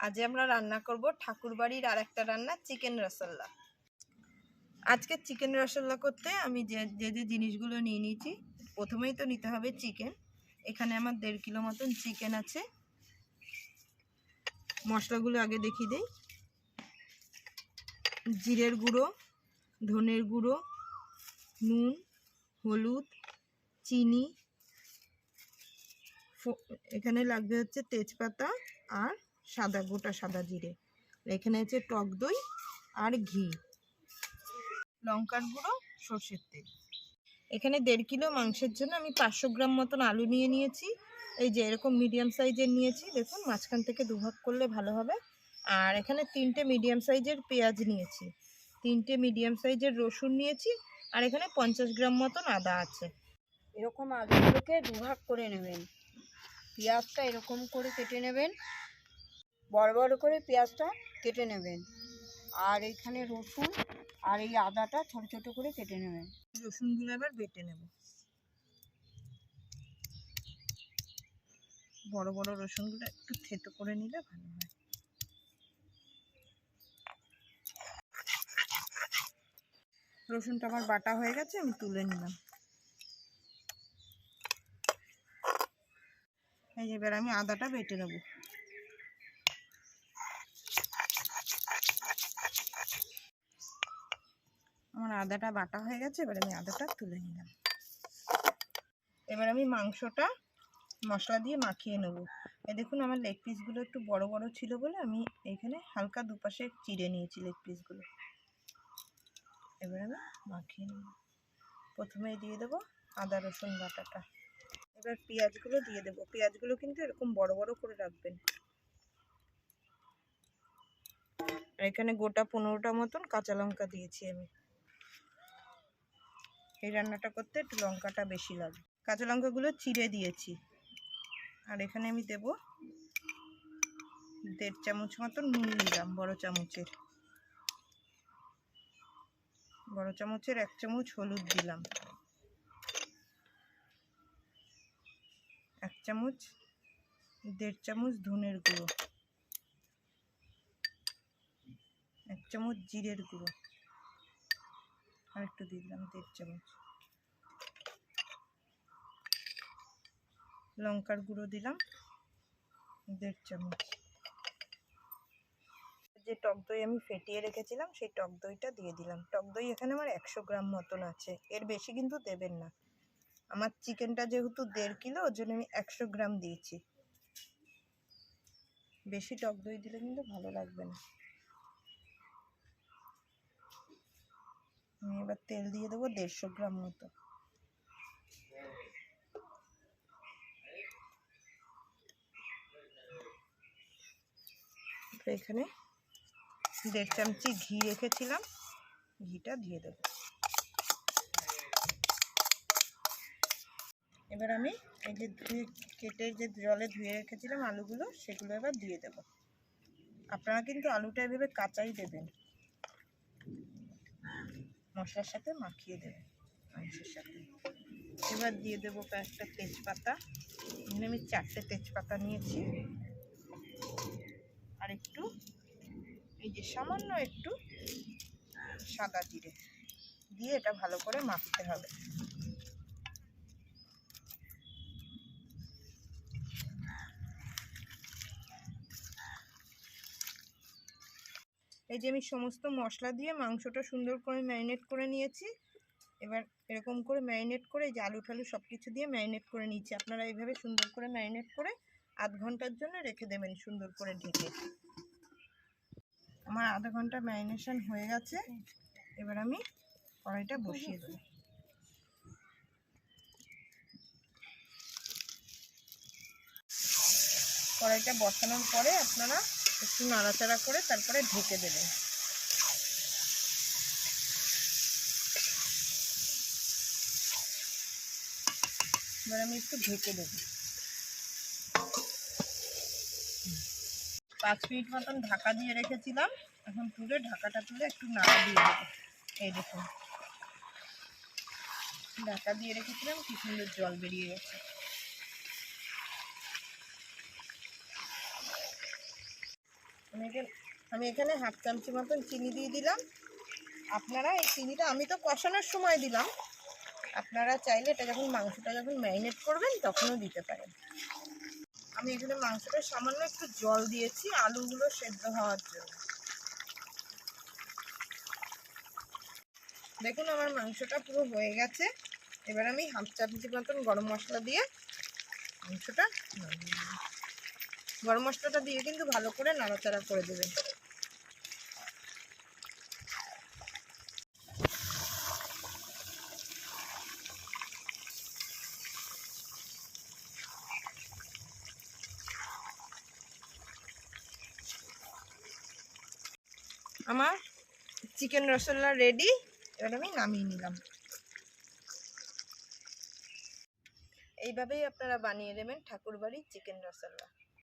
আজ আমরা রান্না করব ঠাকুরবাড়ির আর একটা রান্না চিকেন রসগোল্লা। আজকে চিকেন রসগোল্লা করতে আমি যে যে জিনিসগুলো নিয়ে নিয়েছি, প্রথমেই তো নিতে হবে চিকেন। এখানে আমার 1.5 কিলো মতন চিকেন আছে। মশলাগুলো আগে দেখিয়ে দেই। জিরের গুঁড়ো, ধনের গুঁড়ো, নুন, হলুদ, চিনি, এখানে লাগবে হচ্ছে তেজপাতা আর গোটা সাদা জিরে। এখানে আছে টক দই আর ঘি, লঙ্কার গুঁড়ো, সর্ষের তেল। এখানে 1.5 কিলো মাংসের জন্য আমি 500 গ্রাম মতন আলু নিয়ে নিয়েছি। এই যে এরকম মিডিয়াম সাইজের নিয়েছি, দেখুন মাঝখান থেকে দুভাগ করলে ভালো হবে। আর এখানে 3টে মিডিয়াম সাইজের পেঁয়াজ নিয়েছি, 3টে মিডিয়াম সাইজের রসুন নিয়েছি, আর এখানে 50 গ্রাম মতন আদা আছে। এরকম আলুগুলোকে দুভাগ করে নেবেন। পেঁয়াজটা এরকম করে কেটে নেবেন, বড় বড় করে পেঁয়াজটা কেটে নেবেন। আর এইখানে রসুন আর এই আদাটা ছোট ছোট করে কেটে নেবেন। রসুনগুলো এবার বেটে নেব। বড় বড় রসুনগুলো একটু থেতো করে নিলে ভালো হয়। রসুনটা আমার বাটা হয়ে গেছে, আমি তুলে নিলাম। এই যে এবার আমি আদাটা বেটে নেব। আমার আদাটা বাটা হয়ে গেছে, এবার আমি আদাটা তুলে নিলাম। এবার আমি মাংসটা মশলা দিয়ে মাখিয়ে নেব। এই দেখুন আমার লেগ পিসগুলো একটু বড় বড় ছিল বলে আমি এইখানে হালকা দুপাশে চিড়ে নিয়েছি লেগ পিসগুলো। এবার আমি মাখিয়ে নেব। প্রথমে দিয়ে দেবো আদা রসুন বাটাটা। এবার পেঁয়াজগুলো দিয়ে দেবো। পেঁয়াজগুলো কিন্তু এরকম বড় বড় করে রাখবেন। আর এখানে গোটা 15টা মতন কাঁচা লঙ্কা দিয়েছি আমি। এই রান্নাটা করতে একটু লঙ্কাটা বেশি লাগে। কাঁচা লঙ্কাগুলো চিড়ে দিয়েছি। আর এখানে আমি দেব 1.5 চামচ মতন নুন দিলাম, বড় চামচের। 1 চামচ হলুদ দিলাম, 1 চামচ 1.5 চামচ ধনের গুঁড়ো, 1 চামচ জিরের গুঁড়ো, আর একটু দিলাম 1.5 চামচ। লঙ্কার গুঁড়ো দিলাম 1.5 চামচ। যে টক দই আমি ফেটিয়ে রেখেছিলাম সেই টক দইটা দিয়ে দিলাম। টক দই এখানে আমার 100 গ্রাম মতন আছে, এর বেশি কিন্তু দেবেন না। আমার চিকেনটা যেহেতু 1.5 কিলো, ওর জন্য আমি 100 গ্রাম দিয়েছি। বেশি টক দই দিলে কিন্তু ভালো লাগবে না। আমি এবার তেল দিয়ে দেবো 150 গ্রাম মতো। এখানে 1.5 চামচি ঘি রেখেছিলাম, ঘিটা দিয়ে দেবো। এবার আমি এই যে কেটে যে জলে ধুয়ে রেখেছিলাম আলুগুলো, সেগুলো এবার দিয়ে দেব। আপনারা কিন্তু আলুটা এভাবে কাঁচাই দেবেন, মশলার সাথে মাখিয়ে দেবেন মাংসের সাথে। এবার দিয়ে দেবো কয়েকটা তেজপাতা। এখানে আমি 4টে তেজপাতা নিয়েছি। আর একটু এই যে সামান্য একটু সাদা জিরে দিয়ে এটা ভালো করে মাখতে হবে। এই যে আমি সমস্ত মশলা দিয়ে মাংসটা সুন্দর করে ম্যারিনেট করে নিয়েছি। এবার এরকম করে ম্যারিনেট করে এই যে আলু ঠালু সব কিছু দিয়ে ম্যারিনেট করে নিচ্ছি। আপনারা এইভাবে সুন্দর করে ম্যারিনেট করে আধ ঘন্টার জন্য রেখে দেবেন সুন্দর করে ঢেকে। আমার আধা ঘন্টা ম্যারিনেশন হয়ে গেছে। এবার আমি কড়াইটা বসিয়ে দেবো। কড়াইটা বসানোর পরে আপনারা একটু নাড়াচাড়া করে তারপরে ঢেকে দেবেন। এবার আমি একটু ঢেকে দেবো। 5 মিনিট মতন ঢাকা দিয়ে রেখেছিলাম। এখন তুলে ঢাকাটা তুলে একটু নাড়া দিয়ে দেবো। এই দেখুন ঢাকা দিয়ে রেখেছিলাম, কি সুন্দর জল বেরিয়ে গেছে। আমি এখানে হাফ চামচি মতন চিনি দিয়ে দিলাম। আপনারা এই চিনিটা, আমি তো কষানোর সময় দিলাম, আপনারা চাইলে এটা যখন মাংসটা যখন ম্যারিনেট করবেন তখনও দিতে পারেন। আমি এখানে মাংসটা সামান্য একটু জল দিয়েছি আলুগুলো সেদ্ধ হওয়ার জন্য। দেখুন আমার মাংসটা পুরো হয়ে গেছে। এবার আমি হাফ চামচি মতন গরম মশলা দিয়ে মাংসটা, গরম মশলাটা দিয়ে কিন্তু ভালো করে নাড়াচাড়া করে দেবেন। আমার চিকেন রসগোল্লা রেডি। এবার আমি নামিয়ে নিলাম। এইভাবেই আপনারা বানিয়ে নেবেন ঠাকুরবাড়ির চিকেন রসগোল্লা।